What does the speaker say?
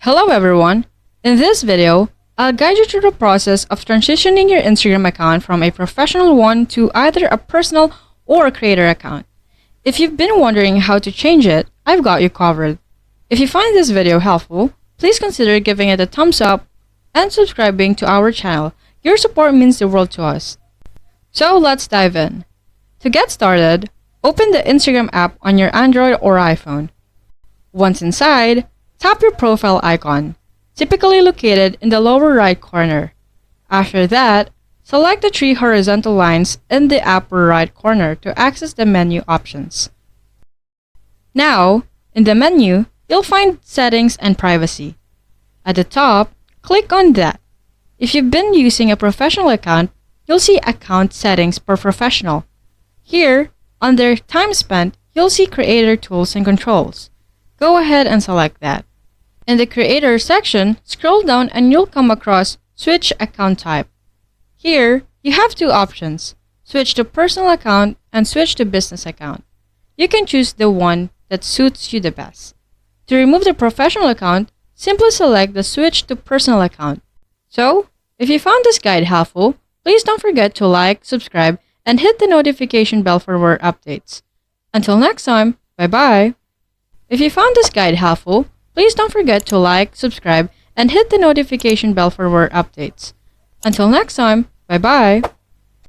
Hello everyone! In this video, I'll guide you through the process of transitioning your Instagram account from a professional one to either a personal or a creator account. If you've been wondering how to change it, I've got you covered. If you find this video helpful, please consider giving it a thumbs up and subscribing to our channel. Your support means the world to us. So let's dive in. To get started, open the Instagram app on your Android or iPhone. Once inside, tap your profile icon, typically located in the lower right corner. After that, select the three horizontal lines in the upper right corner to access the menu options. Now, in the menu, you'll find Settings and Privacy. At the top, click on that. If you've been using a professional account, you'll see Account Settings per Professional. Here, under Time Spent, you'll see Creator Tools and Controls. Go ahead and select that. In the Creator section, scroll down and you'll come across Switch Account Type. Here, you have two options, switch to personal account and switch to business account. You can choose the one that suits you the best. To remove the professional account, simply select the switch to personal account. So, if you found this guide helpful, please don't forget to like, subscribe, and hit the notification bell for more updates. Until next time, bye-bye! If you found this guide helpful, please don't forget to like, subscribe, and hit the notification bell for more updates. Until next time, bye-bye!